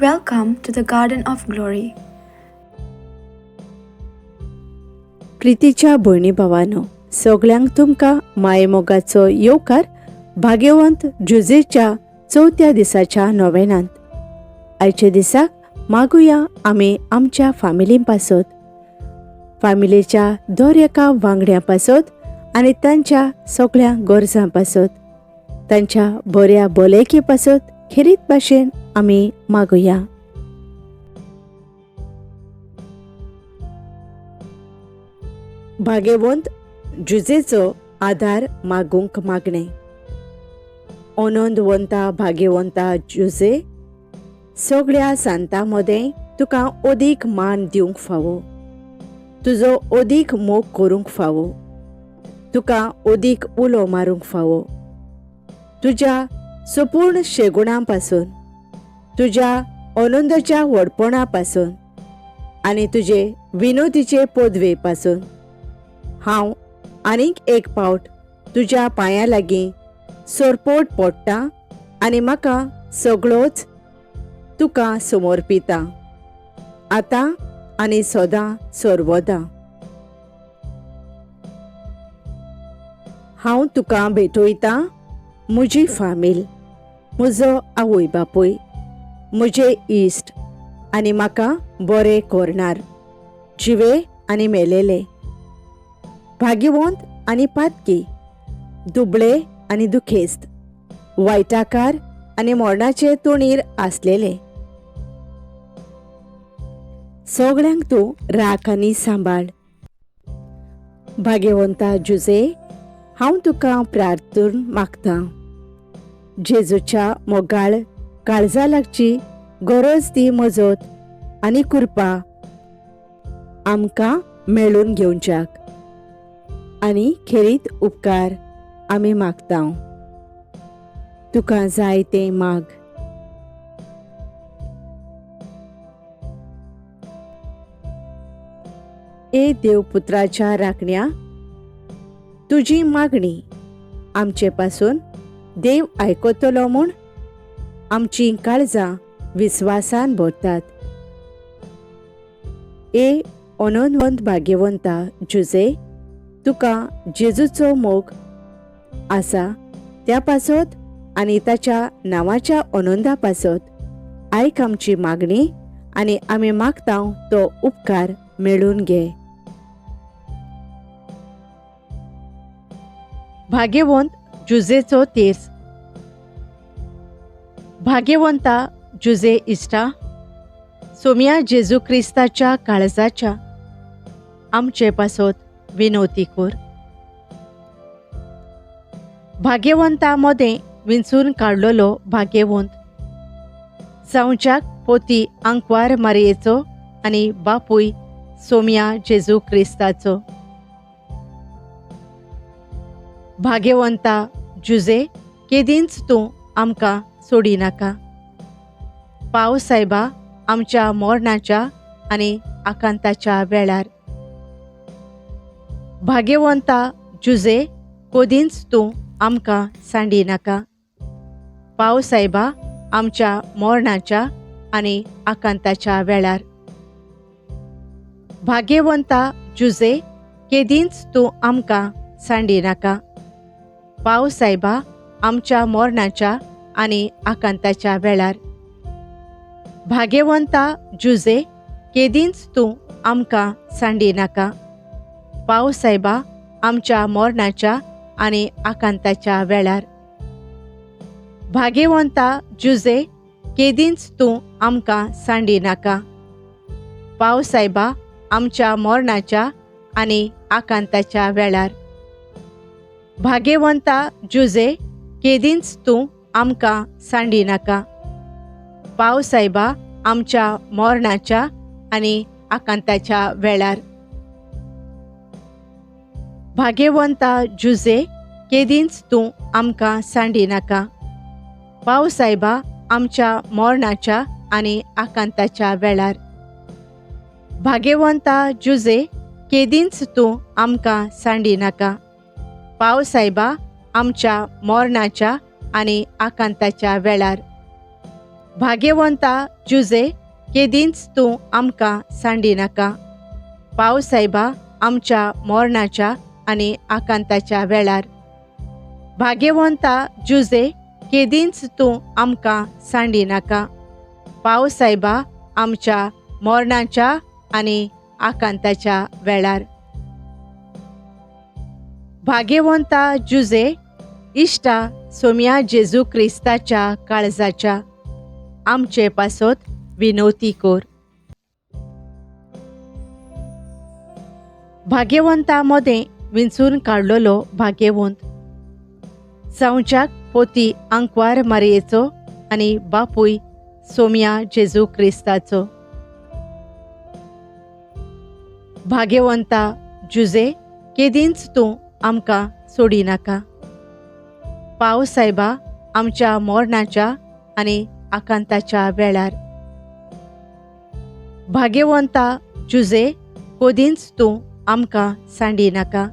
Welcome to the Garden of Glory. प्रितीच्या भयणी भावांनो, सगळ्यांक तुमकां मायेमोगाचो येवकार भाग्यवंत जुजेच्या 4थ्या दिसाच्या नोवेनांत. आयचे दिसाक मागुया आमी आमच्या फामिली पासत, फामिलीच्या दर एका वांगड्या पासत आनी तांच्या सगळ्या गरजां पासत, तांच्या बऱ्या भलायकी पासत खेरीत भाशेन आमी मागुया. भाग्यवंत जुजेचो आदार मागूंक मागणें. आनंदवंता भाग्यवंता जुजे, सगळ्या सांतां मदें तुका अदीक मान दिवंक फावो, तुजो अदीक मोग करूंक फावो, तुका अदीक उलो मारूंक फावो. तुज्या संपूर्ण शेगुणां पासून, तुज्या आनंदाच्या व्हडपणा पासून आनी तुजे विनोदीचे पदवे पासून हांव आनीक एक पावट तुज्या पांयां लागीं सरपोट पडटां आनी म्हाका सगळोच तुका समर्पिता, आतां आनी सदां सर्वदा. हांव तुका भेटयतां म्हजी फामील, म्हजो आवय बापूय, म्हजे इश्ट आनी म्हाका बरें करणार, जिवे आनी मेलेले, भाग्यवंत आनी पातकी, दुबळे आनी दुखेस्त, वायटाकार आनी मरणाचे तोणीर आसलेले. सगळ्यांक तूं राख आनी सांबाळ. भाग्यवंता जुजे, हांव तुका प्रार्थून मागतां, जेजूच्या मोगाळ काळजा लागची गरज ती मजत आनी कृपा आमकां मेळून घेवच्याक, आनी खेरीत उपकार आमी मागतां. तुका जाय तें माग. ए देवपुत्राच्या राखण्या, तुजी मागणी आमचे पासून देव आयकतलो म्हूण आमची काळजां विस्वासान भरतात. ए आनंदवंत भाग्यवंता जुजे, तुका जेजूचो मोग आसा त्या पासत आनी ताच्या नांवाच्या आनंदा पासत आयक आमची मागणी आनी आमी मागतां तो उपकार मेळून घे. भाग्यवंत जुजेचो तीर्थ. भाग्यवंता जुजे इश्टा, सोम्या जेजू क्रिस्ताच्या काळजाच्या आमचे पासत विनोती कर. भाग्यवंता मदें विंचून काडलेलो भाग्यवंत जावच्याक पोती आंकवार मारयेचो आनी बापूय सोम्या जेजू क्रिस्ताचो. भाग्यवंता जुजे, केदींच तूं आमकां सोडिनाका. पाव सायबा आमच्या मरणाच्या आनी आकांताच्या वेळार. भाग्यवंता जुजे, कदींच तूं आमकां सांडिनाका. पाव सायबा आमच्या मरणाच्या आनी आकांताच्या वेळार. भाग्यवंता जुजे, केदींच तूं आमकां सांडिनाका. पाव सायबा आमच्या मरणाच्या आनी आकांताच्या वेळार. भाग्यवंता जुजे, केदींच तूं आमकां सांडिनाका. पाव सायबा आमच्या मरणाच्या आनी आकांताच्या वेळार. भाग्यवंता जुजे, केदींच तूं आमकां सांडिनाका. पाव सायबा आमच्या मरणाच्या आनी आकांताच्या वेळार. भाग्यवंता जुजे, केदींच तूं आमकां सांडिनाका. पाव सायबा आमच्या मरणाच्या आनी आकांताच्या वेळार. भाग्यवंता जुजे, केदींच तूं आमकां सांडिनाका. पाव सायबा आमच्या मरणाच्या आनी आकांताच्या वेळार. भाग्यवंता जुजे, केदींच तूं आमकां सांडिनाका. पाव सायबा आमच्या मरणाच्या आनी आकांताच्या वेळार. भाग्यवंता जुजे केदींच तूं आमकां सांडिनाका. पावस सायबा आमच्या मरणाच्या आनी आकांताच्या वेळार. भाग्यवंता जुजे केदींच तूं आमकां सांडिनाका. पावस सायबा आमच्या मरणाच्या आनी आकांताच्या वेळार. भाग्यवंता जुजे इश्टा सोम्या जेजू क्रिस्ताच्या काळजाच्या आमचे पासत विनवती कोर. भाग्यवंता मदें विंचून काडलेलो भाग्यवंत. संवच्याक पोती आंकवार मारयेचो आनी बापूय सोम्या जेजू क्रिस्ताचो. भाग्यवंता जुजे केदींच तूं आमकां सोडिनाका. पावस सायबा आमच्या मरणाच्या आनी आकांताच्या वेळार. भाग्यवंता जुजे कोदींच तूं आमकां सांडिनाका.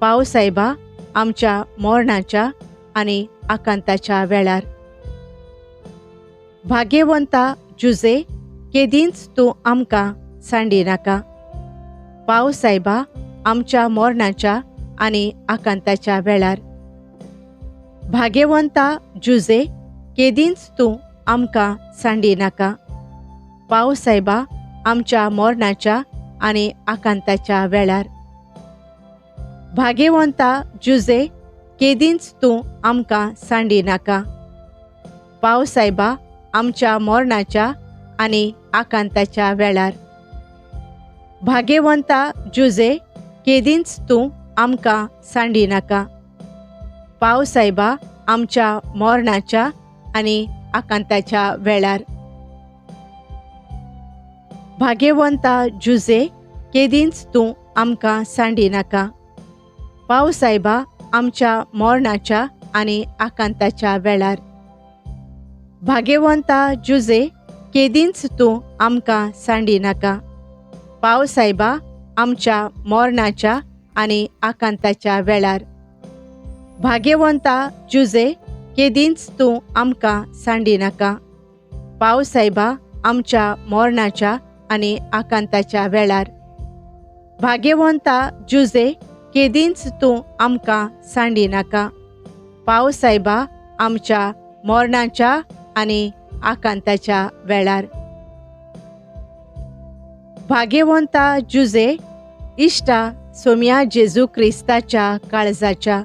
पावस सायबा आमच्या मरणाच्या आनी आकांताच्या वेळार. भाग्यवंता जुजे केदींच तूं आमकां सांडिनाका. पावस सायबा आमच्या मरणाच्या आनी आकांताच्या वेळार. भाग्यवंता जुजे केदींच तूं आमकां सांडिनाका. पावस सायबा आमच्या मरणाच्या आनी आकांताच्या वेळार. भाग्यवंता जुजे केदींच तूं आमकां सांडिनाका. पावस सायबा आमच्या मरणाच्या आनी आकांताच्या वेळार. भाग्यवंता जुजे केदींच तूं आमकां सांडिनाका. पावस सायबा आमच्या मरणाच्या आनी आकांताच्या वेळार. भाग्यवंता जुजे केदींच तूं आमकां सांडिनाका. पावस सायबा आमच्या मरणाच्या आनी आकांताच्या वेळार. भाग्यवंता जुजे केदींच तूं आमकां सांडिनाका. पावस सायबा आमच्या मरणाच्या आनी आकांताच्या वेळार. भाग्यवंता जुजे केदींच तूं आमकां सांडिनाका. पावस सायबा आमच्या मरणाच्या आनी आकांताच्या वेळार. भाग्यवंता जुजे केदींच तूं आमकां सांडिनाका. पावस सायबा आमच्या मरणाच्या आनी आकांताच्या वेळार. भाग्यवंता जुजे इश्टा सोम्या जेजू क्रिस्ताच्या काळजाच्या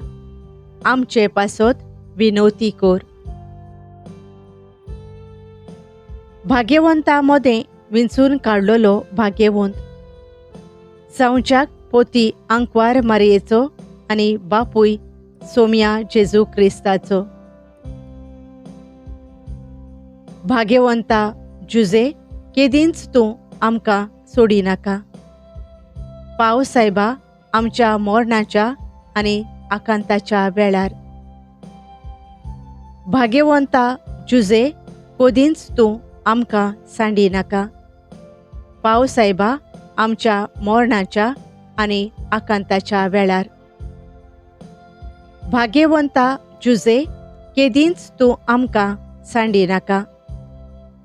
आमचे पासत विनवती कोर. भाग्यवंता मदें विंचून काडलेलो भाग्यवंत. संवच्याक पोती आंकवार मारयेचो आनी बापूय सोम्या जेजू क्रिस्ताचो. भाग्यवंता जुजे केदींच तूं आमकां सोडिनाका. पावस सायबा आमच्या मरणाच्या आनी आकांताच्या वेळार. भाग्यवंता जुजे कोदींच तूं आमकां सांडिनाका. पावस सायबा आमच्या मरणाच्या आनी आकांताच्या वेळार. भाग्यवंता जुजे केदींच तूं आमकां सांडिनाका.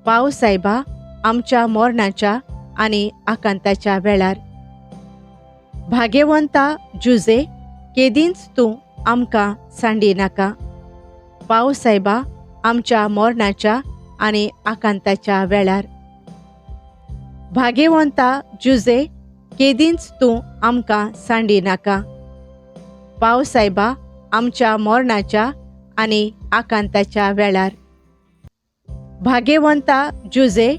पावस सायबा आमच्या मरणाच्या आनी आकांताच्या वेळार. भाग्यवंता जुजे केदींच तूं आमकां सांडिनाका. पावस सायबा आमच्या मरणाच्या आनी आकांताच्या वेळार. भाग्यवंता जुजे केदींच तूं आमकां सांडिनाका. पावस सायबा आमच्या मरणाच्या आनी आकांताच्या वेळार. भाग्यवंता जुजे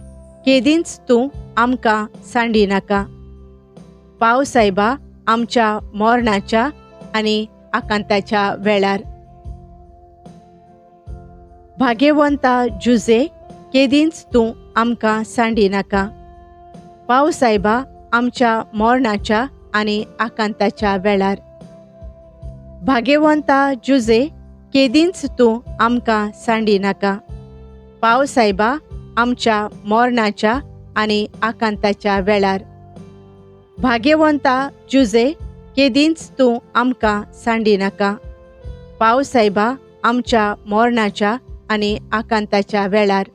केदींच तूं आमकां सांडिनाका. पावस सायबा आमच्या मरणाच्या आनी आकांताच्या वेळार. भाग्यवंता जुजे केदींच तूं आमकां सांडिनाका. पावस सायबा आमच्या मरणाच्या आनी आकांताच्या वेळार. भाग्यवंता जुजे केदींच तूं आमकां सांडिनाका. पावस सायबा आमच्या मरणाच्या आनी आकांताच्या वेळार. भाग्यवंता जुजे केदींच तूं आमकां सांडिनाका. पावस सायबा आमच्या मरणाच्या आनी आकांताच्या वेळार.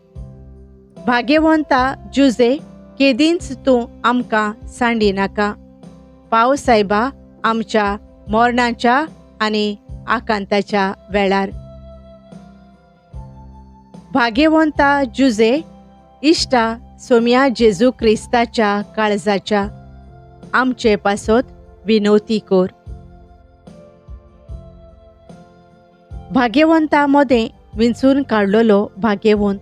भाग्यवंता जुजे, केदींच तूं आमकां सांडिनाका. पाव सायबा, आमच्या मरणाच्या आनी आकांताच्या वेळार. भाग्यवंता जुजे, इश्टा सोम्या जेजू क्रिस्ताच्या काळजाच्या आमचे पासत विनवती कोर. भाग्यवंता मोदें विंचून काडलेलो भाग्यवंत,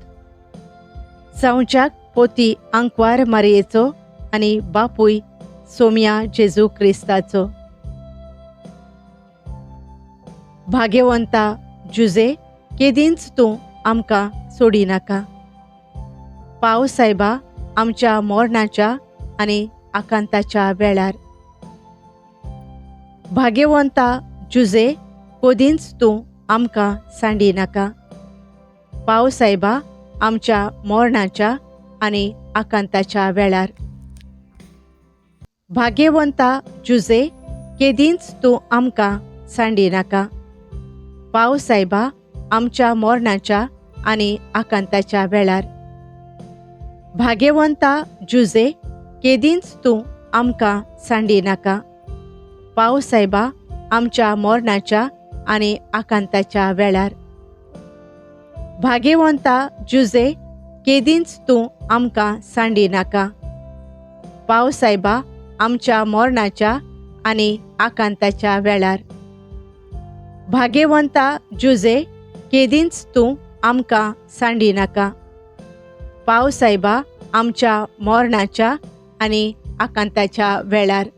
जावच्याक पोती आंकवार मारयेचो आनी बापूय सोम्या जेजू क्रिस्ताचो. भाग्यवंता जुजे, केदींच तूं आमकां सोडिनाका. पाव सायबा, आमच्या मरणाच्या आनी आकांताच्या वेळार. भाग्यवंता जुजे, कोदींच तूं आमकां सांडिनाका. पाव सायबा, आमच्या मरणाच्या आनी आकांताच्या वेळार. भाग्यवंता जुजे, केदींच तूं आमकां सांडिनाका. पाव सायबा, आमच्या मरणाच्या आनी आकांताच्या वेळार. भाग्यवंता जुजे, केदींच तूं आमकां सांडिनाका. पाव सायबा, आमच्या मरणाच्या आनी आकांताच्या वेळार. भाग्यवंता जुजे, केदींच तूं आमकां सांडिनाका. पाव सायबा, आमच्या मरणाच्या आनी आकांताच्या वेळार. भाग्यवंता जुजे, केदींच तूं आमकां सांडिनाका. पाव सायबा, आमच्या मरणाच्या आनी आकांताच्या वेळार.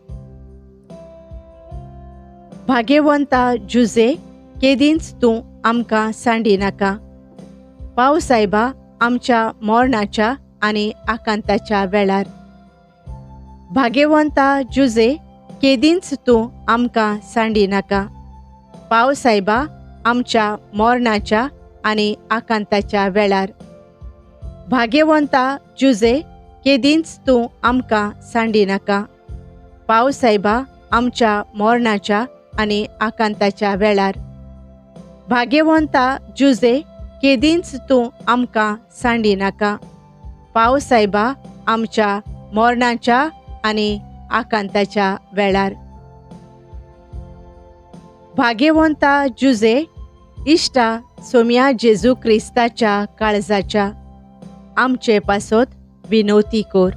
भाग्यवंता जुजे, केदींच तूं आमकां सांडिनाका. पाव सायबा, आमच्या मरणाच्या आनी आकांताच्या वेळार. भाग्यवंता जुजे, केदींच तूं आमकां सांडिनाका. पाव सायबा, आमच्या मरणाच्या आनी आकांताच्या वेळार. भाग्यवंता जुजे, केदींच तूं आमकां सांडिनाका. पाव सायबा, आमच्या मरणाच्या आनी आकांताच्या वेळार. भाग्यवंता जुजे, केदींच तूं आमकां सांडिनाका. पाव सायबा, आमच्या मरणाच्या आनी आकांताच्या वेळार. भाग्यवंता जुजे, इश्टा सोम्या जेजू क्रिस्ताच्या काळजाच्या आमचे पासत विनवती कोर.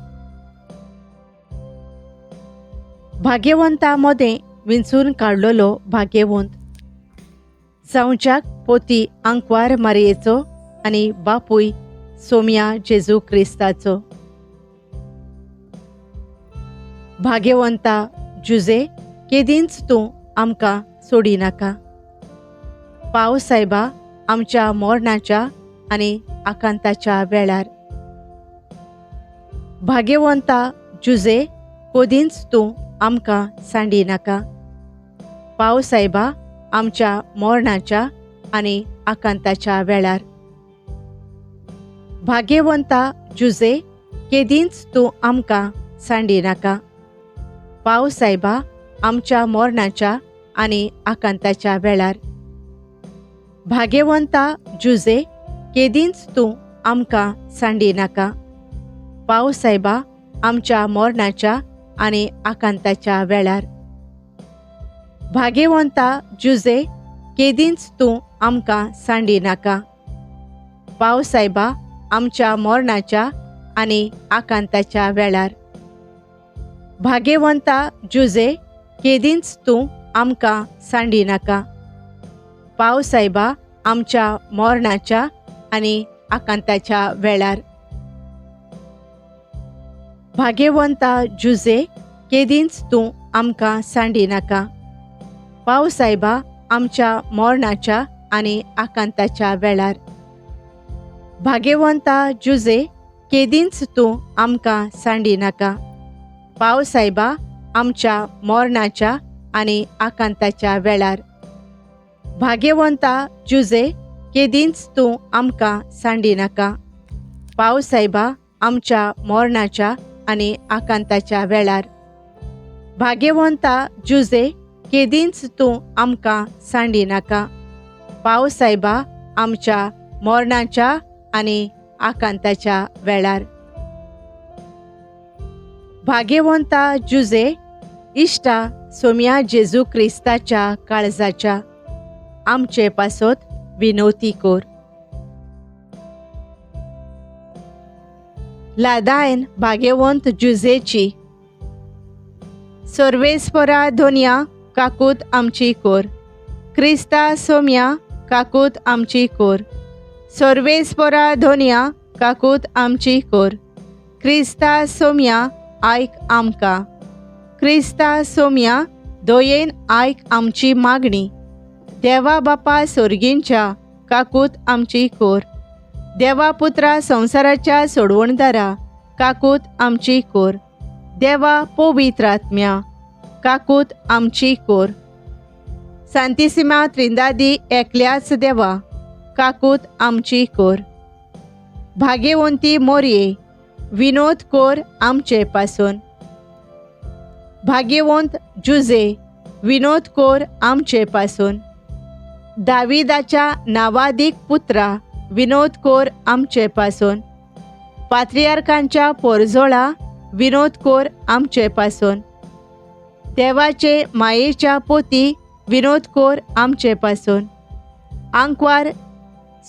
भाग्यवंता मोदें विंचून काडलेलो भाग्यवंत, जावच्याक पोती आंकवार मारयेचो आनी बापूय सोम्या जेजू क्रिस्ताचो. भाग्यवंता जुजे, केदींच तूं आमकां सोडिनाका. पाव सायबा, आमच्या मरणाच्या आनी आकांताच्या वेळार. भाग्यवंता जुजे, कोदींच तूं आमकां सांडिनाका. पाव सायबा, आमच्या मरणाच्या आनी आकांताच्या वेळार. भाग्यवंता जुजे, केदींच तूं आमकां सांडिनाका. पाव सायबा, आमच्या मरणाच्या आनी आकांताच्या वेळार. भाग्यवंता जुजे, केदींच तूं आमकां सांडिनाका. पाव सायबा, आमच्या मरणाच्या आनी आकांताच्या वेळार. भाग्यवंता जुजे, केदींच तूं आमकां सांडिनाका. पाव सायबा, आमच्या मरणाच्या आनी आकांताच्या वेळार. भाग्यवंता जुजे, केदींच तूं आमकां सांडिनाका. पाव सायबा, आमच्या मरणाच्या आनी आकांताच्या वेळार. भाग्यवंता जुजे, केदींच तूं आमकां सांडिनाका. पाव सायबा, आमच्या मरणाच्या आनी आकांताच्या वेळार. भाग्यवंता जुजे, केदींच तूं आमकां सांडिनाका. पाव सायबा, आमच्या मरणाच्या आनी आकांताच्या वेळार. भाग्यवंता जुजे, केदींच तूं आमकां सांडिनाका. पाव सायबा, आमच्या मरणाच्या आनी आकांताच्या वेळार. भाग्यवंता जुजे, केदींच तूं आमकां सांडिनाका. पाव सायबा, आमच्या मरणाच्या आनी आकांताच्या वेळार. भाग्यवंता जुजे, इश्टा सोम्या जेजू क्रिस्ताच्या काळजाच्या आमचे पासत विनवती कोर. लादायन भाग्यवंत जुजेची. सर्वेस्परा धोनिया काकूत आमची कोर. क्रिस्ता सोम्या काकूत आमची कोर. सर्वेस्परा धोनिया काकूत आमची कोर. क्रिस्ता सोम्या आयक आमकां. क्रिस्ता सोम्या दोयेन आयक आमची मागणी. देवा बापा सोर्गींच्या काकूत आमची कोर. देवा पुत्रा संसाराच्या सोडवणदारा काकूत आमची कोर. देवा पवित्र आत्म्या काकूत आमची कोर. सांतिसिमा त्रिंदादी एकल्याच देवा काकूत आमची कोर. भाग्यवंती मोरये विनोद कोर आमचे पासून. भाग्यवंत जुजे विनोद कोर आमचे पासून. दाविदाच्या नावादीक पुत्रा विनोद कोर आमचे पासून. पात्रियार्कांच्या पोरजोळा विनोद कोर आमचे पासून. देवाचे मायेच्या पोती विनोद कोर आमचे पासून. आंकवार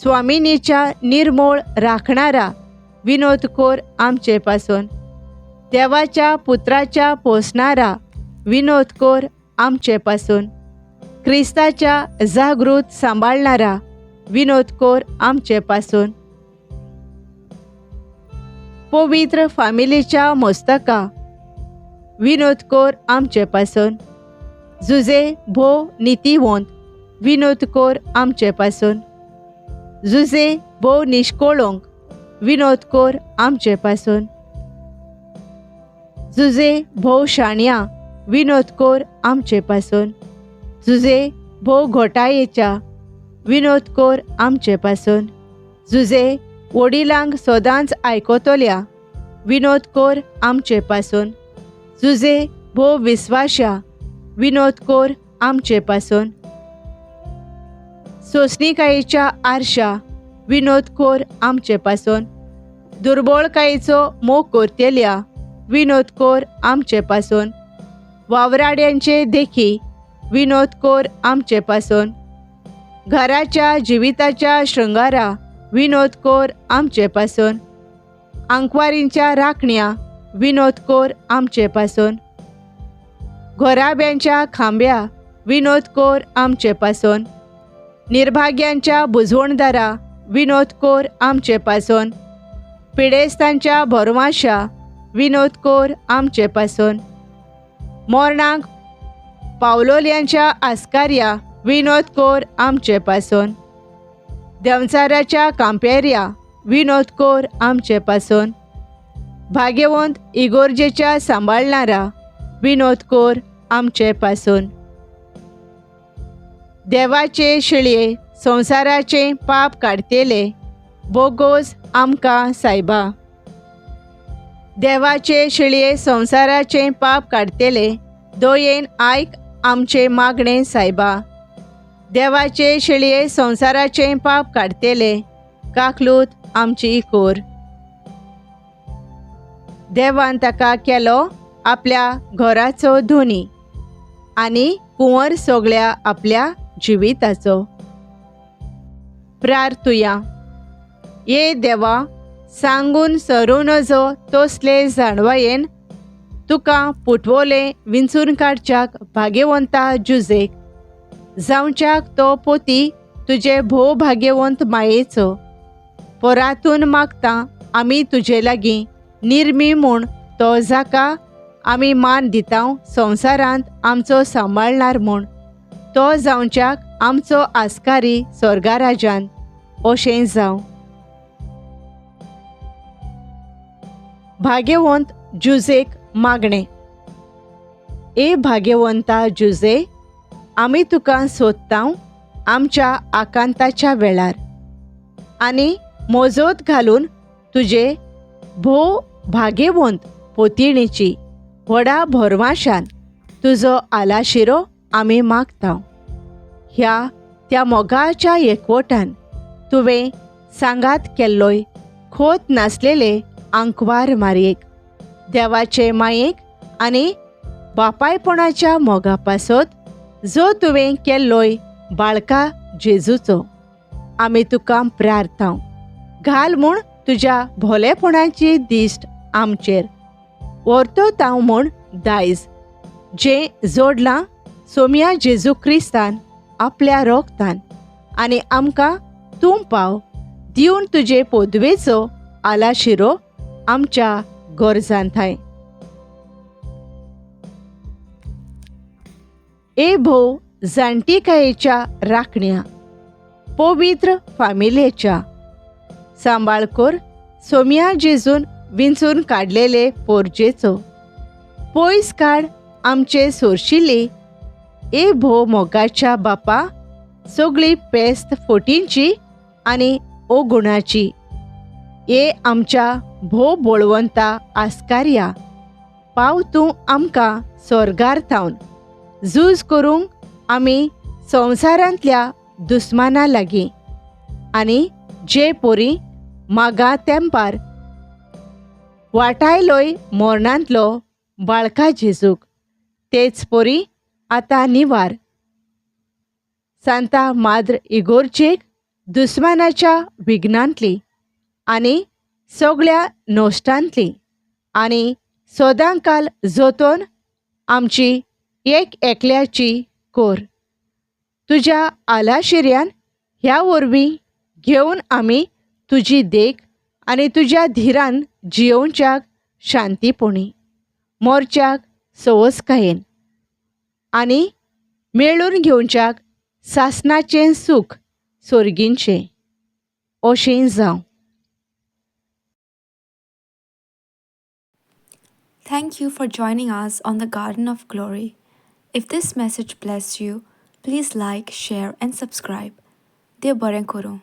स्वामिनीच्या निर्मोळ राखणारा विनोद कोर आमचे पासून. देवाच्या पुत्राच्या पोसणारा विनोद कोर आमचे पासून. क्रिस्ताच्या जागृत सांभाळणारा विनोद कोर आमचे पासून. पवित्र फामिलीच्या मस्तका विनोद कोर आमचे पासून. जुजे भो नितीवंत विनोद कोर आमचे पासून. जुजे भो निष्कोळोंक विनोद कोर आमचे पासून. जुजे भो शाणया विनोद कोर आमचे पासून. जुजे भो घोटाळेच्या विनोद कोर आमचे पासून. जुजे वडिलांक सदांच आयकोतल्या विनोद कोर आमचे पासून. जुजे भो विस्वाशा विनोद कोर आमचे पासून. सोसणीकायेच्या आरशा विनोद कोर आमचे पासून. दुर्बळकायेचो मोग करतेल्या विनोद कोर आमचे पासून. वावराड्यांचे देखी विनोद कोर आमचे पासून. घराच्या जिविताच्या शृंगारा विनोद कोर आमचे पासून. आंकवारींच्या राखण्या विनोद कोर आमचे पासून. घोराब्यांच्या खांब्या विनोद कोर आमचे पासून. निर्भाग्यांच्या बुजवणदारा विनोद कोर आमचे पासून. पिडेस्तांच्या भरमाशा विनोद कोर आमचे पासून. मोरणांक पावलोल्यांच्या आस्कार्या विनोद कोर आमचे पासून. देंवचाराच्या कांपेऱ्या विनोद कोर आमचे पासून. भाग्यवंत इगोर्जेच्या सांबाळणारा विनोद कोर आमचे पासून. देवाचे शिळये संसाराचे पाप काडतेले बोगोस आमकां सायबा. देवाचे शिळये संसाराचे पाप काडतेले दोयेन आयक आमचे मागणे सायबा. देवाचे शिळये संसाराचे पाप काडतेले काकलूत आमची कोर. देवान ताका केलो आपल्या घराचो धोनी आनी कुंवर सोगल्या आपल्या जिविताचो. प्रार्थुया. ये देवा, सांगून सरू नजो तोसले जाणवायेन तुका पुटवोले विंचून काडच्याक भाग्यवंता जुजेक जावच्याक तो पोती तुजे भोव भाग्यवंत मायेचो. पोरातून मागता आमी तुजे लागीं निर्मी म्हूण तो जाका आमी मान दितांव संवसारांत आमचो सांबाळणार म्हूण तो जावच्याक आमचो आस्कारी स्वर्गा राजान अशें जावं. भाग्यवंत जुजेक मागणें. ए भाग्यवंता जुजे, आमी तुका सोदतांव आमच्या आकांताच्या वेळार आनी मोजोत घालून तुजे भोव भाग्यवंत पोतिणीची व्हडा भरमाशान तुजो आलाशिरो आमी मागतांव. ह्या त्या मोगाच्या एकवटान तुवें सांगात केल्लोय खोत नासलेले आंकवार मारयेक, देवाचे मायेक आनी बापायपणाच्या मोगा पासत जो तुवें केल्लोय बाळका जेजूचो आमी तुका प्रार्थांव. घाल म्हूण तुज्या भोलेपणाची दिश्ट आमचेर वर्तवतांव म्हूण दायज, जें जोडलां सोम्या जेजू क्रिस्तान आपल्या रोगतान आनी आमकां तूं पाव दिवन तुजे पोदवेचो आलाशिरो आमच्या गोरजांथाय. ए भोव जाणटीकायेच्या राखण्या, पवित्र फामिलेच्या सांबाळ कर सोम्या जेजून विंचून काडलेले पोरजेचो. पयस काड आमचे सोरशिल्ली ए भोव मोगाच्या बापा सगळी पेस्त फोटींची आनी ओगुणाची. ए आमच्या भोव बोळवंता आस्कार्या, पाव तूं आमकां स्वर्गार थावन झूज करूंक आमी संवसारांतल्या दुस्माना लागीं आनी जे पोरी मागा तेंपार वाटायलोय मोरणांतलो बाळका जेजूक, तेच पोरी आतां निवार. सांता माद्र इगोर्जेक दुस्मानाच्या विघ्नांतली आनी सगळ्या नोश्टांतली आनी सोदांकाल जोतोन आमची एक एकल्याची कोर. तुज्या आलाशिऱ्यान ह्या वरवीं घेवन आमी तुजी देख आनी तुज्या धिरान जियोवच्याक शांतीपणी, मोरच्याक सवस्कायेन आनी मेळून घेवच्याक सासणाचें सूख सोर्गींचें अशें जावं. Thank you for joining us on the Garden of Glory. If this message blessed you, please like, share, and subscribe. Dev Baren Kuru.